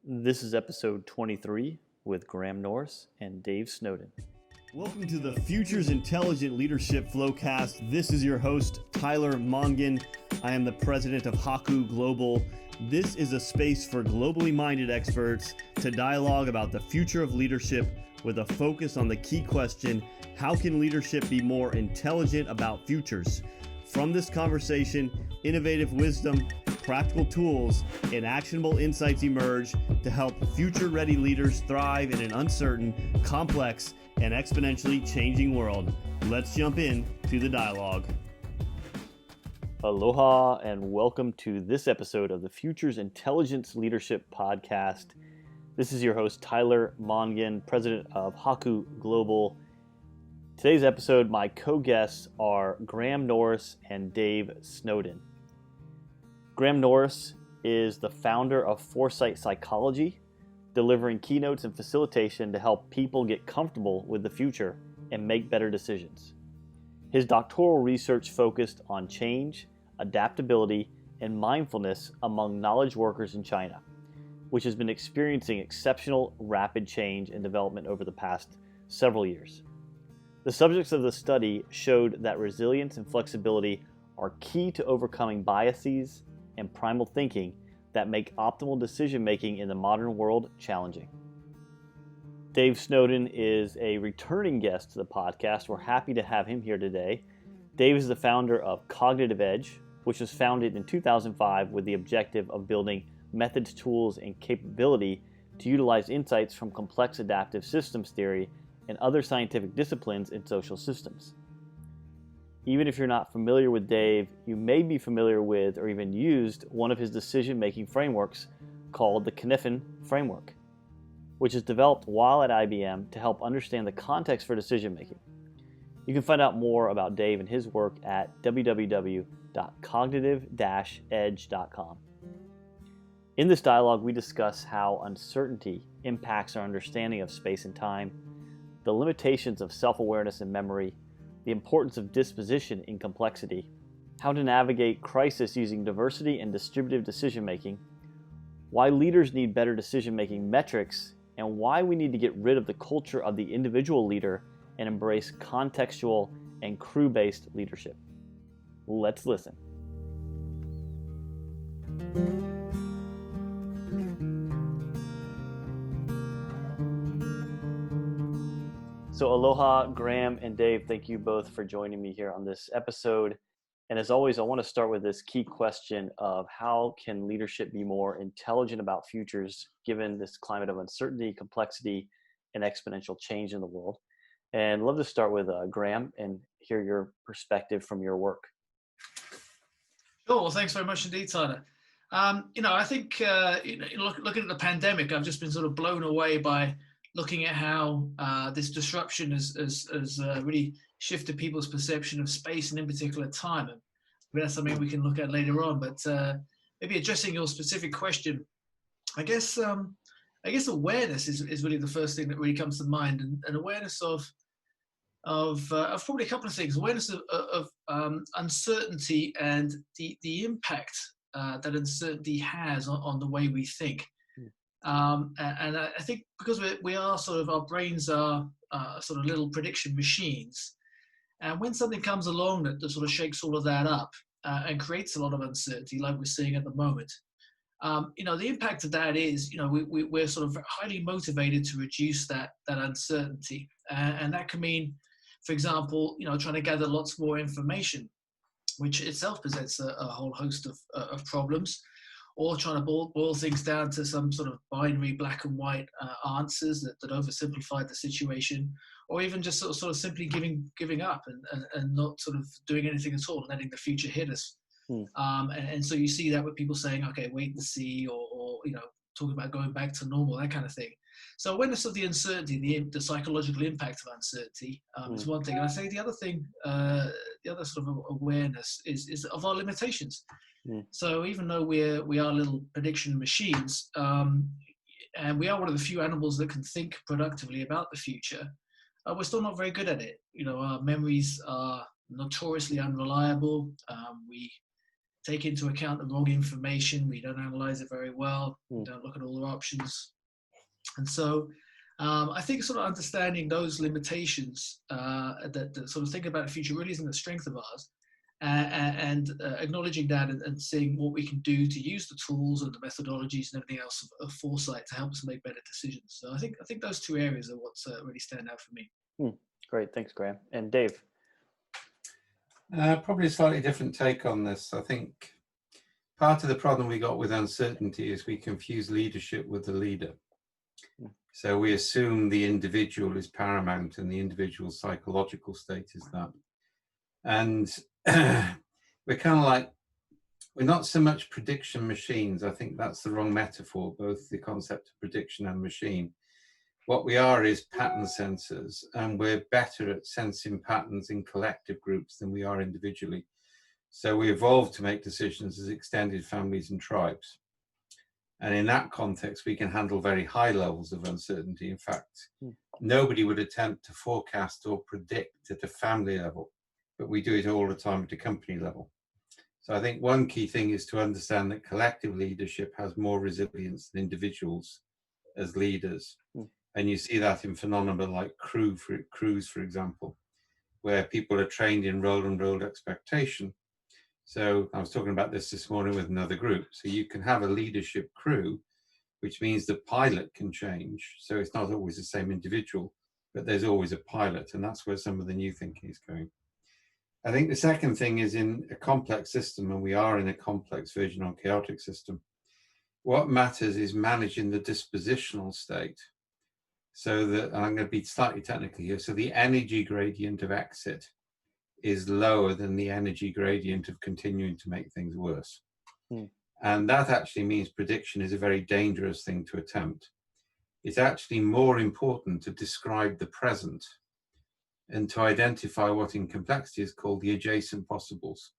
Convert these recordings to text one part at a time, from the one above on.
This is episode 23 with Graham Norris and Dave Snowden. Welcome to the Futures Intelligent Leadership Flowcast. This is your host, Tyler Mongan. I am the president of Haku Global. This is a space for globally minded experts to dialogue about the future of leadership with a focus on the key question, how can leadership be more intelligent about futures? From this conversation, innovative wisdom, practical tools, and actionable insights emerge to help future-ready leaders thrive in an uncertain, complex, and exponentially changing world. Let's jump in to the dialogue. Aloha and welcome to this episode of the Futures Intelligence Leadership Podcast. This is your host, Tyler Mongan, president of Haku Global. Today's episode, my co-guests are Graham Norris and Dave Snowden. Graham Norris is the founder of Foresight Psychology, delivering keynotes and facilitation to help people get comfortable with the future and make better decisions. His doctoral research focused on change, adaptability, and mindfulness among knowledge workers in China, which has been experiencing exceptional rapid change and development over the past several years. The subjects of the study showed that resilience and flexibility are key to overcoming biases and primal thinking that make optimal decision-making in the modern world challenging. Dave Snowden is a returning guest to the podcast. We're happy to have him here today. Dave is the founder of Cognitive Edge, which was founded in 2005 with the objective of building methods, tools, and capability to utilize insights from complex adaptive systems theory and other scientific disciplines in social systems. Even if you're not familiar with Dave, you may be familiar with or even used one of his decision-making frameworks called the Cynefin framework, which is developed while at IBM to help understand the context for decision-making. You can find out more about Dave and his work at www.cognitive-edge.com. In this dialogue, we discuss how uncertainty impacts our understanding of space and time, the limitations of self-awareness and memory, the importance of disposition in complexity, how to navigate crisis using diversity and distributive decision-making, why leaders need better decision-making metrics, and why we need to get rid of the culture of the individual leader and embrace contextual and crew-based leadership. Let's listen. So aloha, Graham and Dave, thank you both for joining me here on this episode. And as always, I want to start with this key question of how can leadership be more intelligent about futures given this climate of uncertainty, complexity, and exponential change in the world. And I'd love to start with Graham and hear your perspective from your work. Sure. Well, thanks very much indeed, Tyler. I think looking at the pandemic, I've just been sort of blown away by looking at how this disruption has really shifted people's perception of space and in particular time. And that's something we can look at later on. But maybe addressing your specific question, I guess awareness is really the first thing that really comes to mind, and awareness of probably a couple of things. Awareness of uncertainty and the impact that uncertainty has on the way we think. And I think because we are sort of, our brains are sort of little prediction machines. And when something comes along that sort of shakes all of that up and creates a lot of uncertainty, like we're seeing at the moment, the impact of that is, we're sort of highly motivated to reduce that uncertainty. And that can mean, for example, trying to gather lots more information, which itself presents a whole host of problems. Or trying to boil things down to some sort of binary black and white answers that oversimplify the situation, or even just sort of simply giving up and not sort of doing anything at all, letting the future hit us. And so you see that with people saying, okay, wait and see, or talking about going back to normal, that kind of thing. So awareness of the uncertainty, the psychological impact of uncertainty is one thing. And I say the other thing, the other sort of awareness is of our limitations. So even though we are little prediction machines, and we are one of the few animals that can think productively about the future, we're still not very good at it. Our memories are notoriously unreliable. We take into account the wrong information. We don't analyze it very well. We don't look at all the options. And so I think sort of understanding those limitations, that sort of thinking about the future really isn't a strength of ours, and acknowledging that and seeing what we can do to use the tools and the methodologies and everything else of foresight to help us make better decisions. So I think those two areas are what's really stand out for me. Great, thanks, Graham. And Dave? Probably a slightly different take on this. I think part of the problem we got with uncertainty is we confuse leadership with the leader. So we assume the individual is paramount and the individual's psychological state is that. And we're kind of like, we're not so much prediction machines. I think that's the wrong metaphor, both the concept of prediction and machine. What we are is pattern sensors, and we're better at sensing patterns in collective groups than we are individually. So we evolved to make decisions as extended families and tribes. And in that context, we can handle very high levels of uncertainty. In fact, nobody would attempt to forecast or predict at a family level, but we do it all the time at a company level. So I think one key thing is to understand that collective leadership has more resilience than individuals as leaders. And you see that in phenomena like crews, for example, where people are trained in role and role expectation. So I was talking about this morning with another group. So you can have a leadership crew, which means the pilot can change. So it's not always the same individual, but there's always a pilot. And that's where some of the new thinking is going. I think the second thing is in a complex system, and we are in a complex version or chaotic system, what matters is managing the dispositional state. So that, and I'm going to be slightly technical here, so the energy gradient of exit is lower than the energy gradient of continuing to make things worse. And that actually means prediction is a very dangerous thing to attempt. It's actually more important to describe the present and to identify what in complexity is called the adjacent possibles,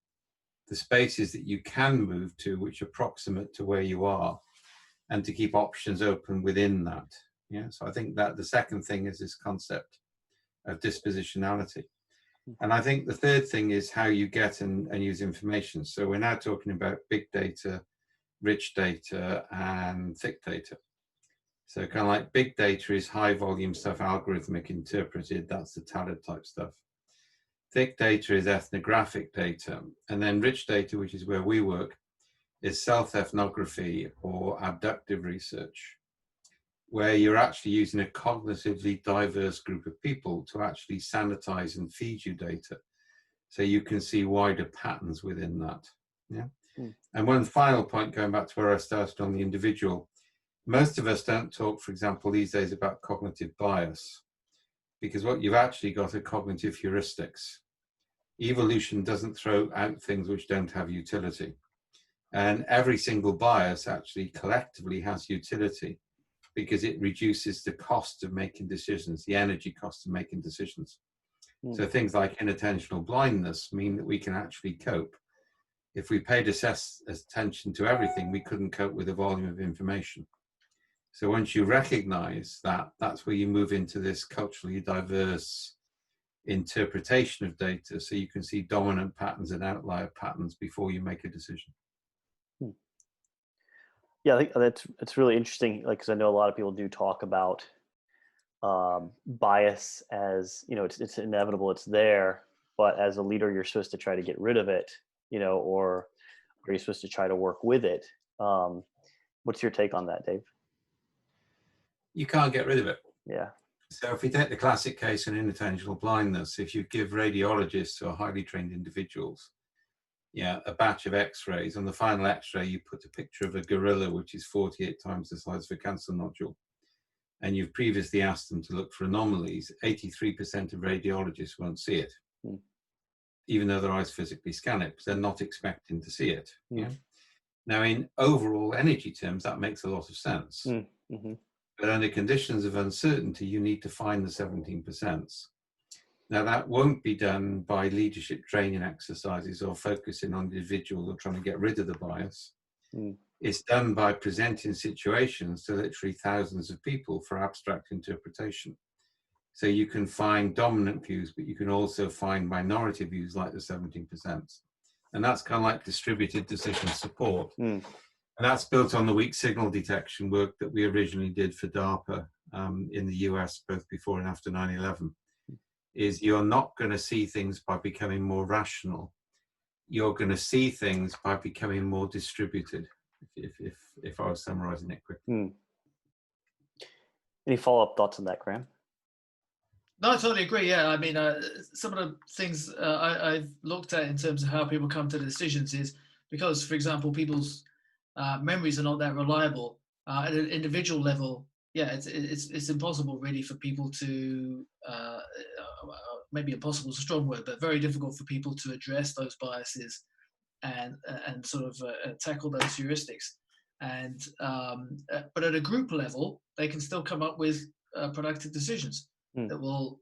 the spaces that you can move to which are proximate to where you are, and to keep options open within that. Yeah, so I think that the second thing is this concept of dispositionality. And I think the third thing is how you get and use information. So we're now talking about big data, rich data, and thick data. So kind of like big data is high volume stuff, algorithmic, interpreted, that's the talent type stuff. Thick data is ethnographic data. And then rich data, which is where we work, is self-ethnography or abductive research, where you're actually using a cognitively diverse group of people to actually sanitize and feed you data, so you can see wider patterns within that. Yeah. And one final point, going back to where I started on the individual, most of us don't talk, for example, these days about cognitive bias, because what you've actually got are cognitive heuristics. Evolution doesn't throw out things which don't have utility. And every single bias actually collectively has utility, because it reduces the cost of making decisions, the energy cost of making decisions. So things like inattentional blindness mean that we can actually cope. If we paid attention to everything, we couldn't cope with the volume of information. So once you recognize that, that's where you move into this culturally diverse interpretation of data, so you can see dominant patterns and outlier patterns before you make a decision. Yeah, I think that's really interesting. Like, because I know a lot of people do talk about bias as, you know, it's inevitable, it's there, but as a leader, you're supposed to try to get rid of it, you know, or are you supposed to try to work with it? What's your take on that, Dave? You can't get rid of it. Yeah. So if we take the classic case in inattentional blindness, if you give radiologists or highly trained individuals, a batch of x-rays, on the final x-ray you put a picture of a gorilla which is 48 times the size of a cancer nodule, and you've previously asked them to look for anomalies, 83% of radiologists won't see it, even though their eyes physically scan it, because they're not expecting to see it. Now, in overall energy terms, that makes a lot of sense. But under conditions of uncertainty, you need to find the 17%. Now, that won't be done by leadership training exercises or focusing on individual or trying to get rid of the bias. It's done by presenting situations to literally thousands of people for abstract interpretation. So you can find dominant views, but you can also find minority views like the 17%. And that's kind of like distributed decision support. Mm. And that's built on the weak signal detection work that we originally did for DARPA in the US, both before and after 9/11. Is you're not going to see things by becoming more rational. You're going to see things by becoming more distributed, if I was summarizing it quickly. Mm. Any follow-up thoughts on that, Graham? No, I totally agree. Yeah, I mean, some of the things I've looked at in terms of how people come to the decisions is because, for example, people's memories are not that reliable at an individual level. Yeah, it's impossible really for people to maybe impossible is a strong word, but very difficult for people to address those biases and sort of tackle those heuristics. And but at a group level, they can still come up with productive decisions that will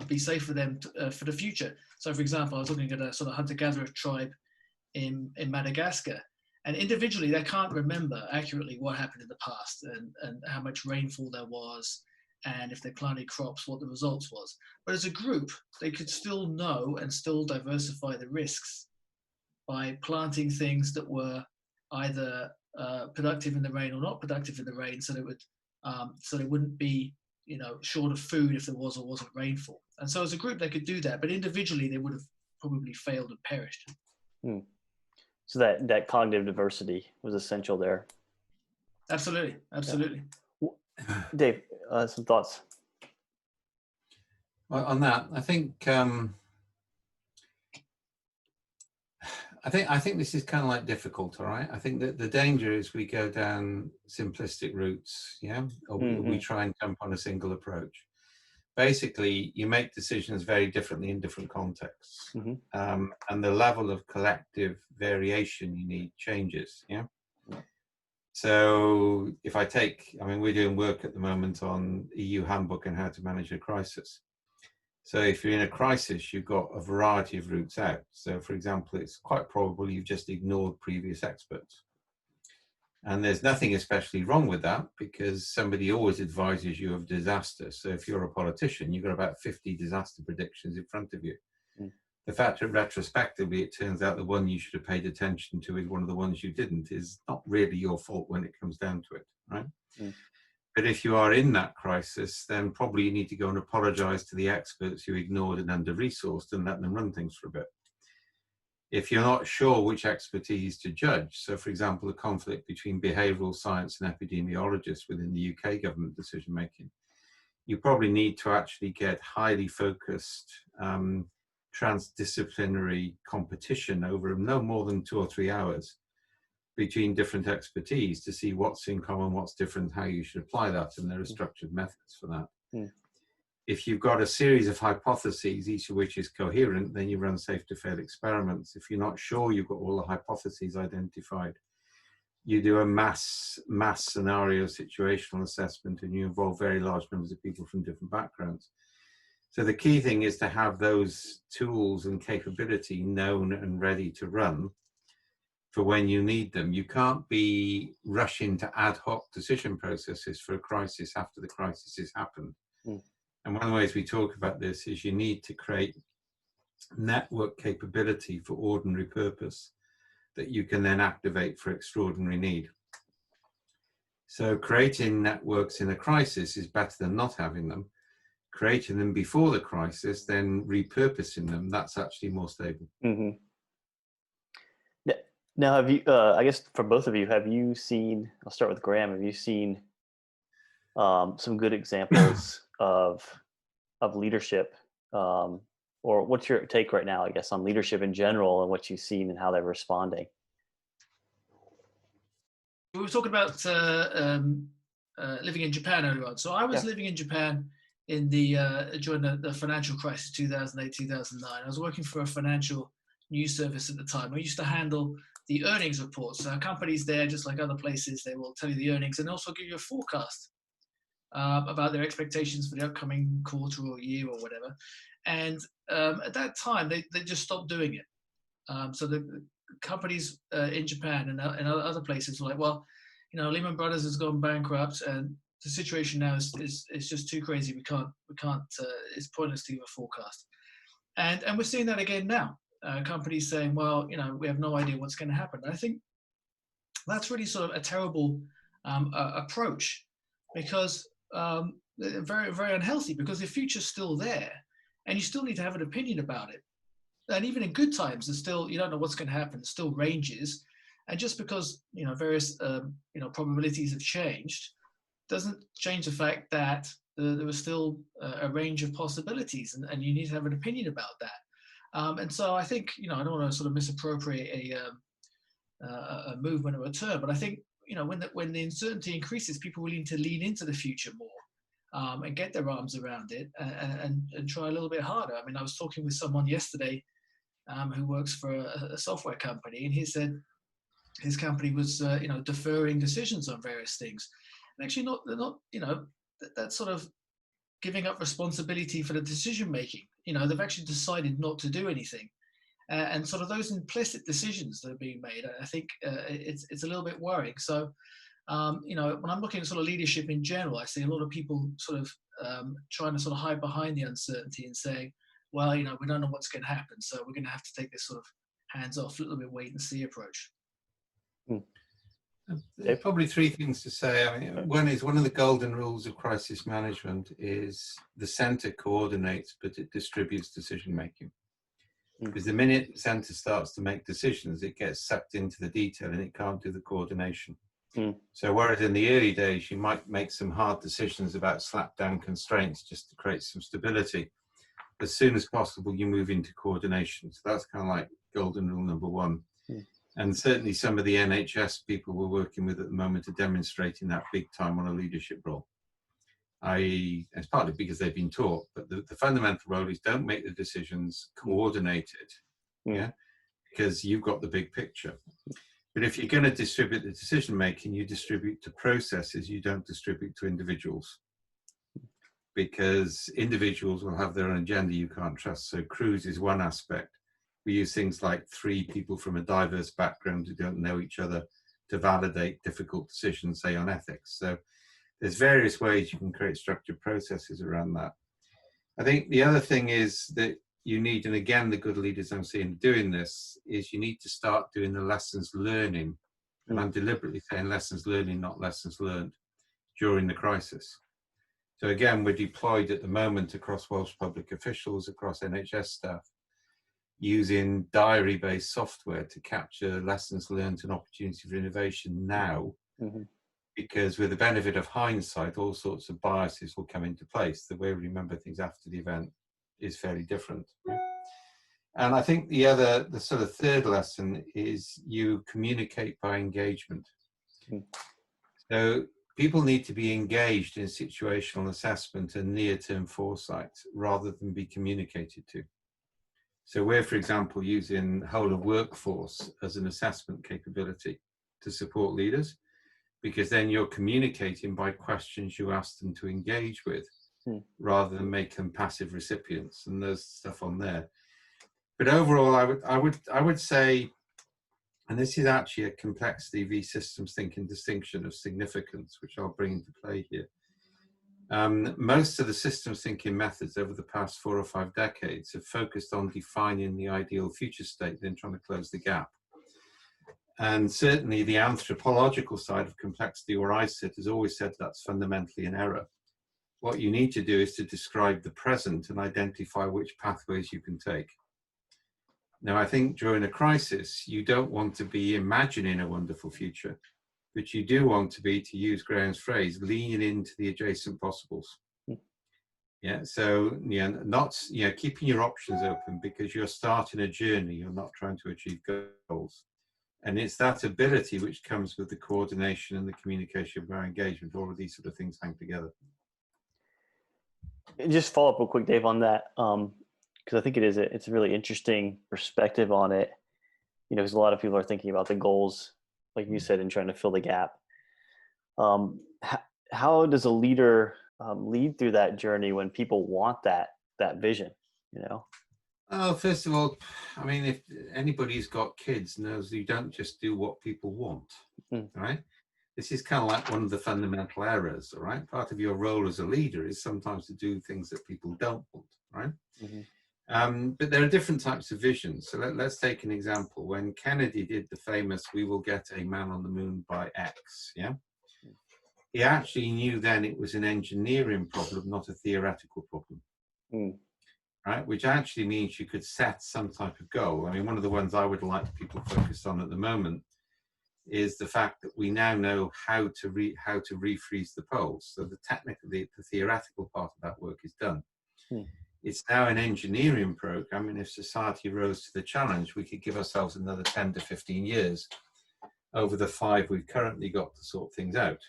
be safe for them for the future. So, for example, I was looking at a sort of hunter-gatherer tribe in Madagascar, and individually they can't remember accurately what happened in the past and how much rainfall there was, and if they planted crops, what the results was. But as a group, they could still know and still diversify the risks by planting things that were either productive in the rain or not productive in the rain, so they wouldn't be short of food if there was or wasn't rainfall. And so as a group they could do that, but individually they would have probably failed and perished. So that cognitive diversity was essential there. Absolutely. Yeah. Dave, some thoughts? Well, on that, I think this is kind of like difficult, all right? I think that the danger is we go down simplistic routes, yeah? Or we try and jump on a single approach. Basically, you make decisions very differently in different contexts. And the level of collective variation you need changes, yeah? So if we're doing work at the moment on EU handbook and how to manage a crisis. So if you're in a crisis, you've got a variety of routes out. So for example, it's quite probable you've just ignored previous experts. And there's nothing especially wrong with that because somebody always advises you of disaster. So if you're a politician, you've got about 50 disaster predictions in front of you. The fact that retrospectively, it turns out the one you should have paid attention to is one of the ones you didn't is not really your fault when it comes down to it, right? But if you are in that crisis, then probably you need to go and apologize to the experts you ignored and under-resourced and let them run things for a bit. If you're not sure which expertise to judge, so for example, the conflict between behavioral science and epidemiologists within the UK government decision-making, you probably need to actually get highly focused transdisciplinary competition over no more than 2 or 3 hours between different expertise to see what's in common, what's different, how you should apply that, and there are structured methods for that. If you've got a series of hypotheses, each of which is coherent, then you run safe to fail experiments. If you're not sure you've got all the hypotheses identified, you do a mass scenario situational assessment and you involve very large numbers of people from different backgrounds. So the key thing is to have those tools and capability known and ready to run for when you need them. You can't be rushing to ad hoc decision processes for a crisis after the crisis has happened. And one of the ways we talk about this is you need to create network capability for ordinary purpose that you can then activate for extraordinary need. So creating networks in a crisis is better than not having them. Creating them before the crisis, then repurposing them, that's actually more stable. Now, have you, I guess for both of you, have you seen, I'll start with Graham, have you seen some good examples of leadership, or what's your take right now, I guess, on leadership in general and what you've seen and how they're responding? We were talking about living in Japan earlier on. So I was living in Japan in during the financial crisis, 2008, 2009. I was working for a financial news service at the time. I used to handle the earnings reports. Companies there, just like other places, they will tell you the earnings and also give you a forecast about their expectations for the upcoming quarter or year or whatever. And at that time, they just stopped doing it. So the companies in Japan and other places were like, well, Lehman Brothers has gone bankrupt and the situation now is just too crazy. We can't. It's pointless to give a forecast. And we're seeing that again now. companies saying, well, we have no idea what's going to happen. And I think that's really sort of a terrible approach, because very, very unhealthy, because the future's still there and you still need to have an opinion about it. And even in good times, there's still, you don't know what's going to happen. There's still ranges. And just because, various, probabilities have changed, doesn't change the fact that there was still a range of possibilities, and you need to have an opinion about that. And so I think, I don't want to sort of misappropriate a movement or a term, but I think, when the uncertainty increases, people will need to lean into the future more, and get their arms around it, and try a little bit harder. I mean, I was talking with someone yesterday who works for a software company, and he said his company was, deferring decisions on various things. And actually, they're not, that's sort of giving up responsibility for the decision making. They've actually decided not to do anything. And sort of those implicit decisions that are being made, I think it's a little bit worrying. So, when I'm looking at sort of leadership in general, I see a lot of people sort of trying to sort of hide behind the uncertainty and saying, well, we don't know what's going to happen, so we're going to have to take this sort of hands-off, a little bit wait and see approach. There's probably three things to say. I mean, one of the golden rules of crisis management is the center coordinates, but it distributes decision making. Because the minute the center starts to make decisions, it gets sucked into the detail and it can't do the coordination. So whereas in the early days, you might make some hard decisions about slap down constraints just to create some stability, as soon as possible, you move into coordination. So that's kind of like golden rule number one. And certainly some of the NHS people we're working with at the moment are demonstrating that big time on a leadership role. It's partly because they've been taught, but the fundamental role is don't make the decisions, coordinate it, because you've got the big picture. But if you're going to distribute the decision making, you distribute to processes, you don't distribute to individuals. Because individuals will have their own agenda you can't trust. So crews is one aspect. We use things like 3 people from a diverse background who don't know each other to validate difficult decisions, say on ethics. So there's various ways you can create structured processes around that. I think the other thing is that you need, and again, the good leaders I'm seeing doing this, is you need to start doing the lessons learning. And I'm deliberately saying lessons learning, not lessons learned, during the crisis. So again, we're deployed at the moment across Welsh public officials, across NHS staff, using diary-based software to capture lessons learned and opportunity for innovation now, because with the benefit of hindsight, all sorts of biases will come into place. The way we remember things after the event is fairly different. And I think the sort of third lesson is you communicate by engagement. So people need to be engaged in situational assessment and near-term foresight rather than be communicated to. So we're, for example, using whole of workforce as an assessment capability to support leaders, because then you're communicating by questions you ask them to engage with, rather than make them passive recipients. And there's stuff on there. But overall, I would say, and this is actually a complexity v systems thinking distinction of significance, which I'll bring into play here. Most of the systems thinking methods over the past 4 or 5 decades have focused on defining the ideal future state, then trying to close the gap. And certainly the anthropological side of complexity, where I sit, has always said that's fundamentally an error. What you need to do is to describe the present and identify which pathways you can take. Now, I think during a crisis, you don't want to be imagining a wonderful future, but you do want to be, to use Graham's phrase, leaning into the adjacent possibles. So keeping your options open, because you're starting a journey, you're not trying to achieve goals. And it's that ability which comes with the coordination and the communication of our engagement. All of these sort of things hang together. Just follow up real quick, Dave, on that, because I think it's a really interesting perspective on it. Because a lot of people are thinking about the goals, like you said, and trying to fill the gap. How does a leader lead through that journey when people want that vision? Oh, first of all, I mean, if anybody's got kids knows you don't just do what people want, right? This is kind of like one of the fundamental errors, all right? Part of your role as a leader is sometimes to do things that people don't want, right? But there are different types of visions. So let's take an example. When Kennedy did the famous "We will get a man on the moon by X," yeah, he actually knew then it was an engineering problem, not a theoretical problem. Right? Which actually means you could set some type of goal. I mean, one of the ones I would like people focused on at the moment is the fact that we now know how to refreeze the poles. So the theoretical part of that work is done. It's now an engineering program, and if society rose to the challenge, we could give ourselves another 10 to 15 years over the 5 we've currently got to sort things out.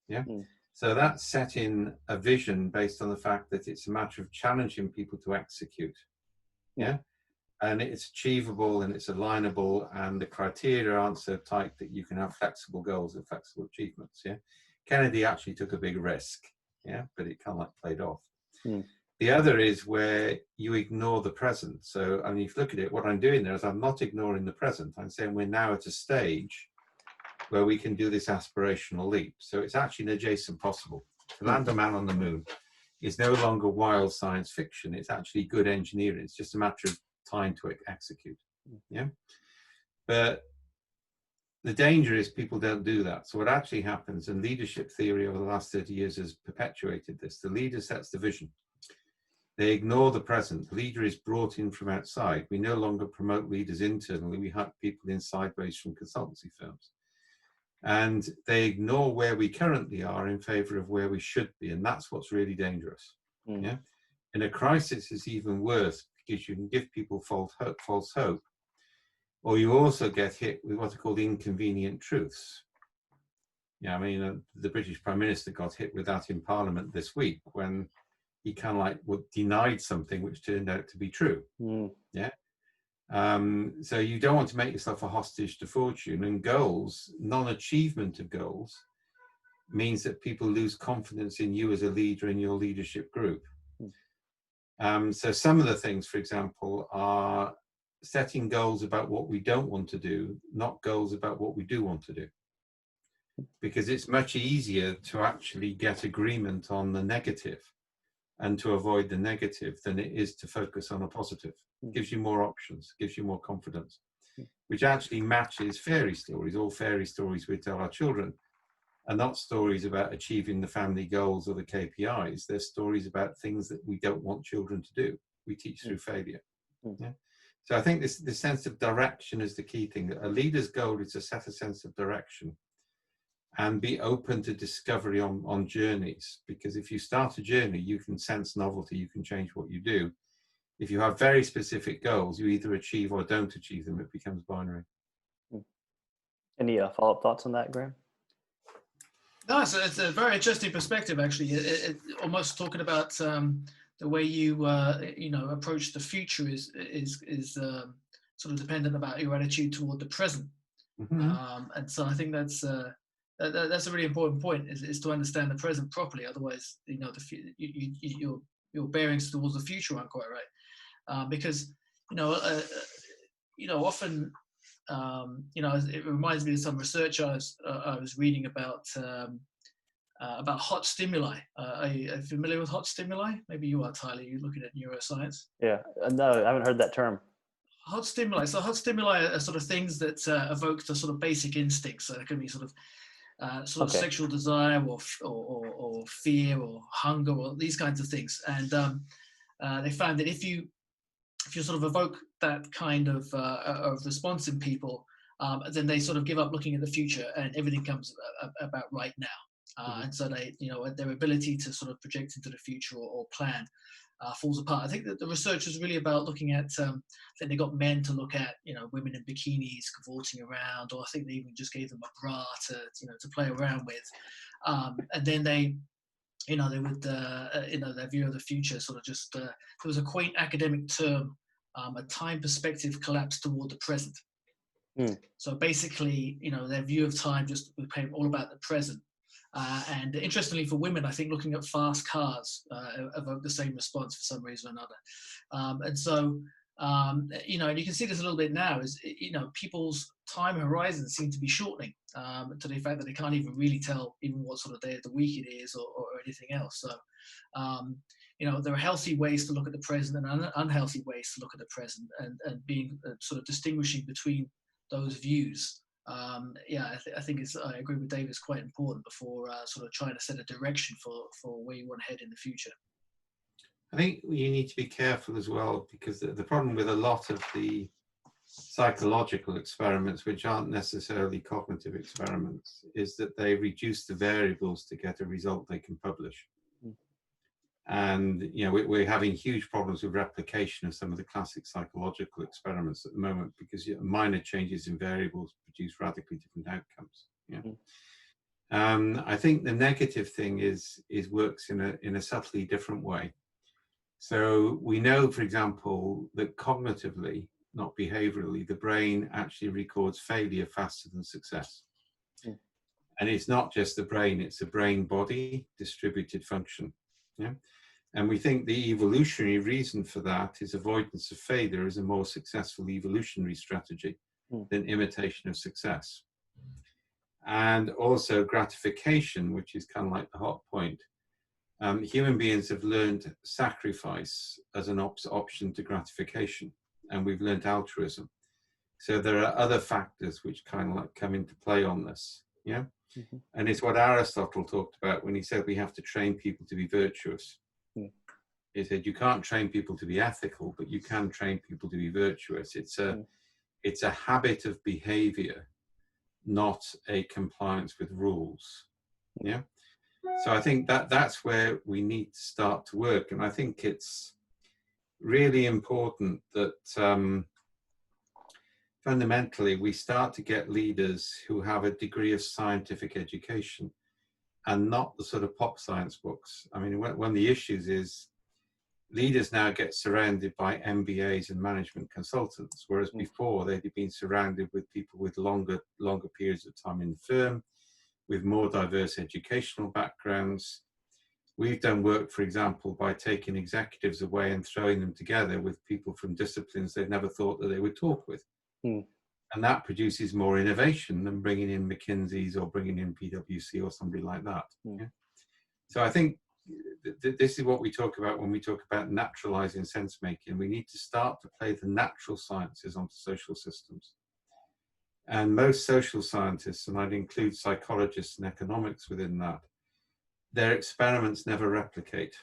Yeah. So that's setting a vision based on the fact that it's a matter of challenging people to execute. Yeah. And it's achievable and it's alignable, and the criteria aren't so tight that you can have flexible goals and flexible achievements. Yeah. Kennedy actually took a big risk. Yeah. But it kind of like played off. The other is where you ignore the present. So, I mean, if you look at it, what I'm doing there is I'm not ignoring the present. I'm saying we're now at a stage where we can do this aspirational leap. So it's actually an adjacent possible. To land a man on the moon is no longer wild science fiction. It's actually good engineering. It's just a matter of time to execute. Yeah. But the danger is people don't do that. So what actually happens, and leadership theory over the last 30 years has perpetuated this, the leader sets the vision. They ignore the present. The leader is brought in from outside. We no longer promote leaders internally. We hire people in sideways from consultancy firms. And they ignore where we currently are in favor of where we should be. And that's what's really dangerous. Yeah. In a crisis, it's even worse because you can give people false hope, or you also get hit with what are called inconvenient truths. Yeah, I mean, the British Prime Minister got hit with that in Parliament this week when he kind of like denied something which turned out to be true. Yeah. So you don't want to make yourself a hostage to fortune, and goals, non-achievement of goals means that people lose confidence in you as a leader in your leadership group. So some of the things, for example, are setting goals about what we don't want to do, not goals about what we do want to do. Because it's much easier to actually get agreement on the negative and to avoid the negative than it is to focus on a positive. It gives you more options, gives you more confidence, which actually matches fairy stories. All fairy stories we tell our children are not stories about achieving the family goals or the KPIs. They're stories about things that we don't want children to do. We teach through failure. Yeah? So I think this sense of direction is the key thing. A leader's goal is to set a sense of direction and be open to discovery on journeys. Because if you start a journey, you can sense novelty, you can change what you do. If you have very specific goals, you either achieve or don't achieve them. It becomes binary. Any follow-up thoughts on that, Graham? No, it's a very interesting perspective, actually. It almost talking about the way you approach the future is sort of dependent about your attitude toward the present. And so I think that's a really important point, is to understand the present properly. Otherwise, your bearings towards the future aren't quite right. Because often. It reminds me of some research I was reading about hot stimuli. Are you familiar with hot stimuli? Maybe you are, Tyler. You're looking at neuroscience. Yeah, no, I haven't heard that term. Hot stimuli. So hot stimuli are sort of things that evoke the sort of basic instincts. So it can be sort of sexual desire or fear or hunger or these kinds of things. And they found that if you sort of evoke that kind of response in people, then they sort of give up looking at the future and everything comes about right now. And so they, their ability to sort of project into the future or plan falls apart. I think that the research is really about looking at, I think they got men to look at, women in bikinis cavorting around, or I think they even just gave them a bra to play around with. And then they would, their view of the future sort of just, there was a quaint academic term, a time perspective collapse toward the present. So basically, their view of time just became all about the present. And interestingly for women, I think looking at fast cars evoked the same response for some reason or another. And so, and you can see this a little bit now, is, people's time horizons seem to be shortening, to the fact that they can't even really tell even what sort of day of the week it is, or anything else. So, there are healthy ways to look at the present and unhealthy ways to look at the present, and being sort of distinguishing between those views. I think I agree with Dave, it's quite important before sort of trying to set a direction for where you want to head in the future. I think you need to be careful as well, because the problem with a lot of the psychological experiments, which aren't necessarily cognitive experiments, is that they reduce the variables to get a result they can publish. And we're having huge problems with replication of some of the classic psychological experiments at the moment, because minor changes in variables produce radically different outcomes. I think the negative thing is works in a subtly different way. So we know, for example, that cognitively, not behaviorally, the brain actually records failure faster than success. And it's not just the brain, it's a brain-body distributed function. And we think the evolutionary reason for that is avoidance of failure is a more successful evolutionary strategy than imitation of success. And also gratification, which is kind of like the hot point. Human beings have learned sacrifice as an option to gratification, and we've learned altruism. So there are other factors which kind of like come into play on this. And it's what Aristotle talked about when he said we have to train people to be virtuous. He said you can't train people to be ethical, but you can train people to be virtuous. It's a habit of behavior, not a compliance with rules. So I think that's where we need to start to work. And I think it's really important that fundamentally we start to get leaders who have a degree of scientific education and not the sort of pop science books. I mean, one of the issues is leaders now get surrounded by MBAs and management consultants, whereas before they'd been surrounded with people with longer periods of time in the firm, with more diverse educational backgrounds. We've done work, for example, by taking executives away and throwing them together with people from disciplines they'd never thought that they would talk with. And that produces more innovation than bringing in McKinsey's or bringing in PwC or somebody like that. So I think this is what we talk about when we talk about naturalizing sense making. We need to start to play the natural sciences onto social systems. And most social scientists, and I'd include psychologists and economics within that, their experiments never replicate.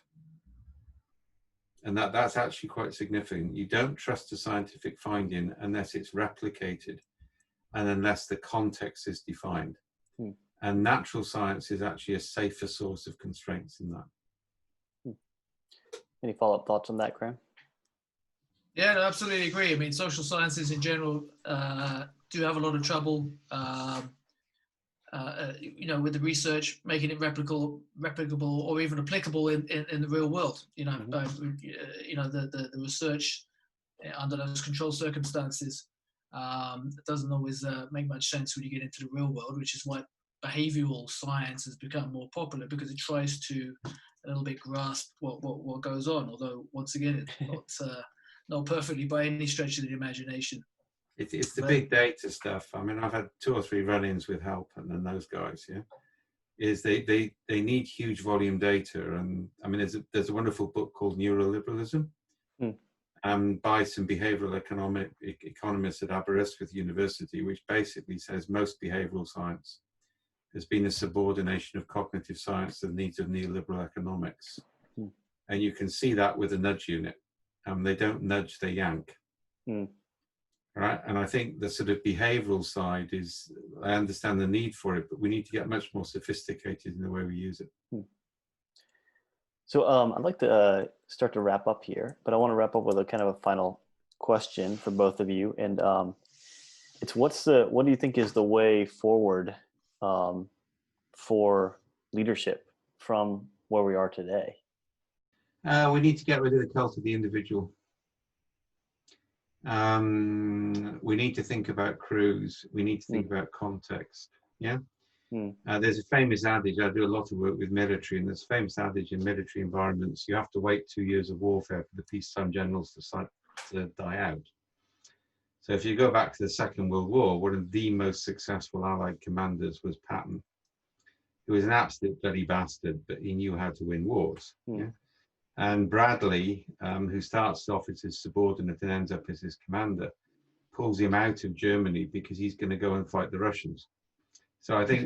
And that's actually quite significant. You don't trust a scientific finding unless it's replicated and unless the context is defined. And natural science is actually a safer source of constraints in that. Any follow-up thoughts on that, Graham? Yeah, no, absolutely agree. I mean, social sciences in general do have a lot of trouble, with the research, making it replicable or even applicable in the real world. The research under those controlled circumstances doesn't always make much sense when you get into the real world, which is why behavioral science has become more popular, because it tries to a little bit grasp what goes on. Although once again, it's not perfectly by any stretch of the imagination. It's the big data stuff. I mean, I've had 2 or 3 run-ins with Help and those guys. Is they need huge volume data, and I mean, there's a wonderful book called Neuroliberalism, by some behavioral economists at Aberystwyth University, which basically says most behavioral science has been a subordination of cognitive science to the needs of neoliberal economics, and you can see that with a nudge unit. They don't nudge, they yank. Right, and I think the sort of behavioral side is, I understand the need for it, but we need to get much more sophisticated in the way we use it. So I'd like to start to wrap up here, but I want to wrap up with a kind of a final question for both of you, and it's what do you think is the way forward for leadership from where we are today? We need to get rid of the cult of the individual. We need to think about crews. We need to think about context. There's a famous adage. I do a lot of work with military, and there's a famous adage in military environments: you have to wait 2 years of warfare for the peacetime generals to die out. So if you go back to the Second World War, one of the most successful Allied commanders was Patton, who was an absolute bloody bastard, but he knew how to win wars. Yeah? And Bradley, who starts off as his subordinate and ends up as his commander, pulls him out of Germany because he's going to go and fight the Russians. So I think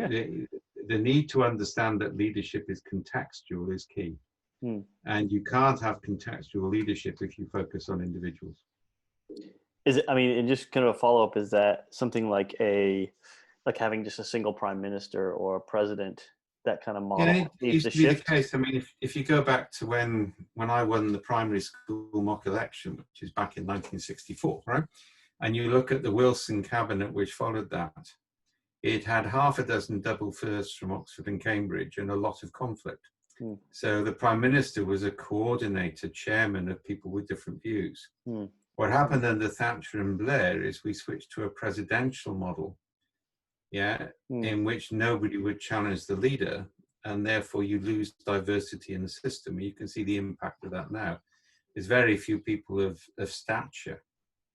the need to understand that leadership is contextual is key. And you can't have contextual leadership if you focus on individuals. Is it, I mean, and just kind of a follow-up, is that something like having just a single prime minister or a president, that kind of model? Yeah, it used to be the case. I mean, if you go back to when I won the primary school mock election, which is back in 1964, right? And you look at the Wilson cabinet, which followed that, it had half a dozen double firsts from Oxford and Cambridge and a lot of conflict. So the prime minister was a coordinator, chairman of people with different views. What happened under Thatcher and Blair is we switched to a presidential model, in which nobody would challenge the leader, and therefore you lose diversity in the system. You can see the impact of that now. There's very few people of stature,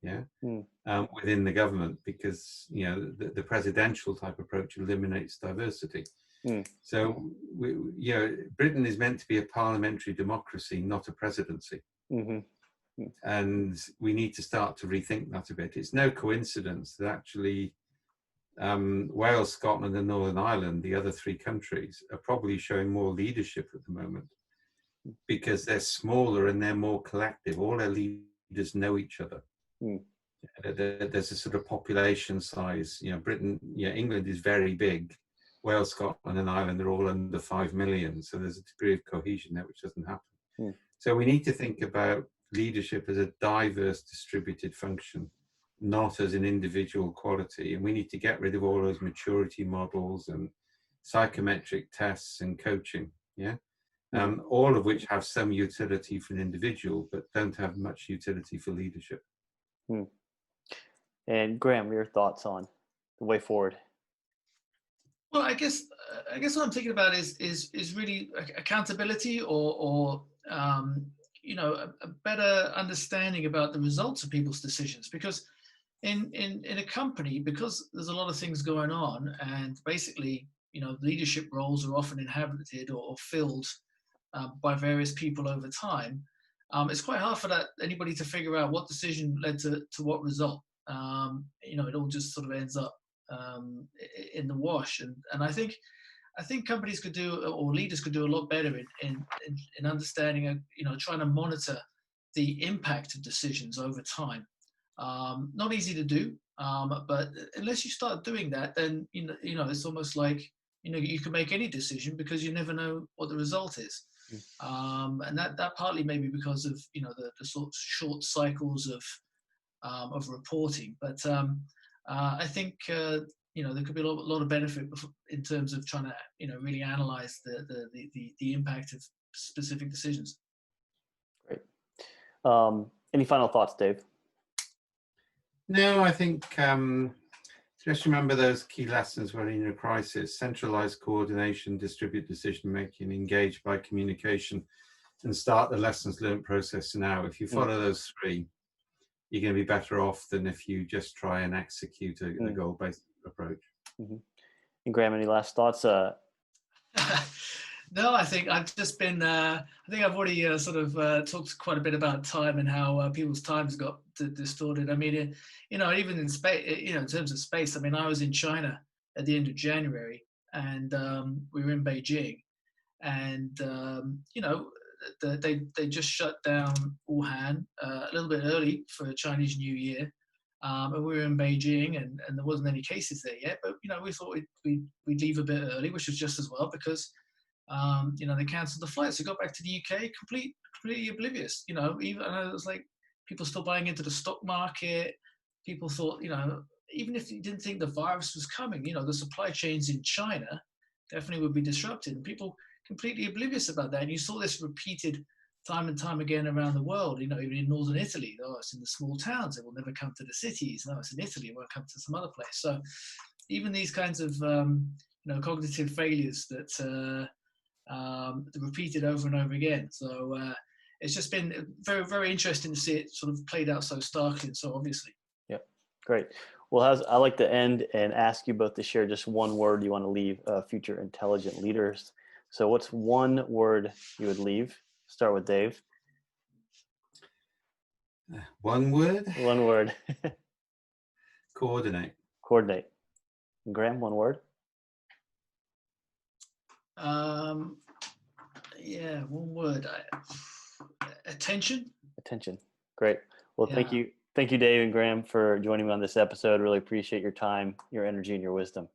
within the government, because the presidential type approach eliminates diversity. So Britain is meant to be a parliamentary democracy, not a presidency. And we need to start to rethink that a bit. It's no coincidence that actually Wales, Scotland and Northern Ireland, the other three countries, are probably showing more leadership at the moment because they're smaller and they're more collective. All their leaders know each other. There's a sort of population size. England is very big. Wales, Scotland and Ireland are all under 5 million. So there's a degree of cohesion there which doesn't happen. So we need to think about leadership as a diverse distributed function, not as an individual quality. And we need to get rid of all those maturity models and psychometric tests and coaching, all of which have some utility for an individual, but don't have much utility for leadership. And Graham, your thoughts on the way forward? Well, I guess what I'm thinking about is really accountability, or a better understanding about the results of people's decisions. Because in a company, because there's a lot of things going on, and basically, leadership roles are often inhabited or filled by various people over time. It's quite hard for anybody to figure out what decision led to what result. It all just sort of ends up in the wash. And I think companies could do, or leaders could do a lot better in understanding, trying to monitor the impact of decisions over time. Not easy to do, but unless you start doing that, then it's almost like you can make any decision because you never know what the result is. And that partly maybe because of the sort of short cycles of reporting, but I think there could be a lot of benefit in terms of trying to really analyze the impact of specific decisions. Great. Any final thoughts, Dave? No, I think just remember those key lessons when in a crisis: centralized coordination, distribute decision making, engage by communication, and start the lessons learned process now. If you follow those three, you're going to be better off than if you just try and execute a goal-based approach. And Graham, any last thoughts? No, I think I've just been. I think I've already talked quite a bit about time and how people's times got distorted. I mean, even in space, in terms of space. I mean, I was in China at the end of January, and we were in Beijing, and they just shut down Wuhan a little bit early for Chinese New Year. And we were in Beijing, and there wasn't any cases there yet. But we thought we'd leave a bit early, which was just as well, because they cancelled the flights. So we got back to the UK completely oblivious. Even it was like people still buying into the stock market. People thought, even if you didn't think the virus was coming, the supply chains in China definitely would be disrupted, and people completely oblivious about that. And you saw this repeated time and time again around the world, even in northern Italy. Oh, it's in the small towns, it will never come to the cities. No, it's in Italy, it won't come to some other place. So even these kinds of cognitive failures that repeated over and over again. So it's just been very, very interesting to see it sort of played out so starkly and so obviously. Yep. Great. Well, I like to end and ask you both to share just one word you want to leave future intelligent leaders. So what's one word you would leave? Start with Dave. One word? One word. Coordinate. Coordinate. And Graham, one word? Yeah, one word. Attention. Attention. Great. Well, Yeah. Thank you. Thank you, Dave and Graham, for joining me on this episode. Really appreciate your time, your energy, and your wisdom.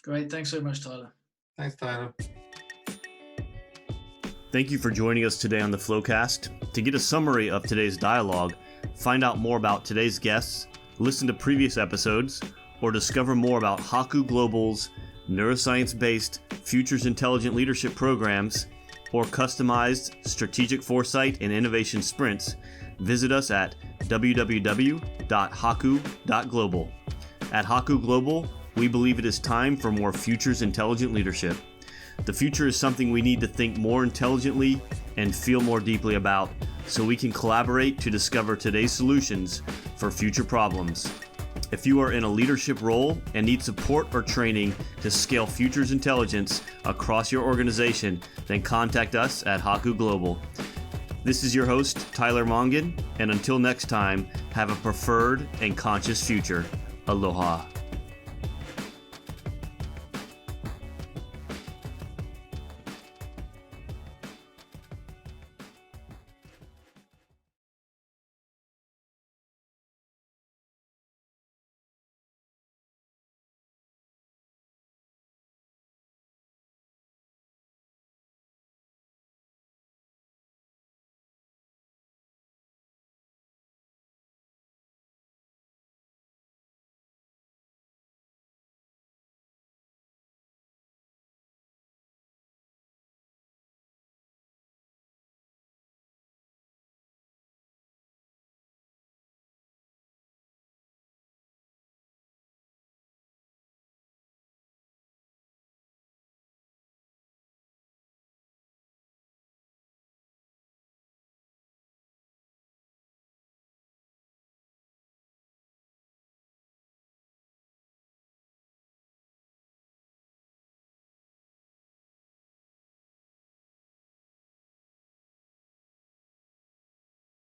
Great. Thanks so much, Tyler. Thanks, Tyler. Thank you for joining us today on the Flowcast. To get a summary of today's dialogue, find out more about today's guests, listen to previous episodes, or discover more about Haku Global's neuroscience-based Futures Intelligent Leadership programs or customized strategic foresight and innovation sprints, visit us at www.haku.global. At Haku Global, we believe it is time for more futures intelligent leadership. The future is something we need to think more intelligently and feel more deeply about so we can collaborate to discover today's solutions for future problems. If you are in a leadership role and need support or training to scale futures intelligence across your organization, then contact us at Haku Global. This is your host, Tyler Mongan, and until next time, have a preferred and conscious future. Aloha.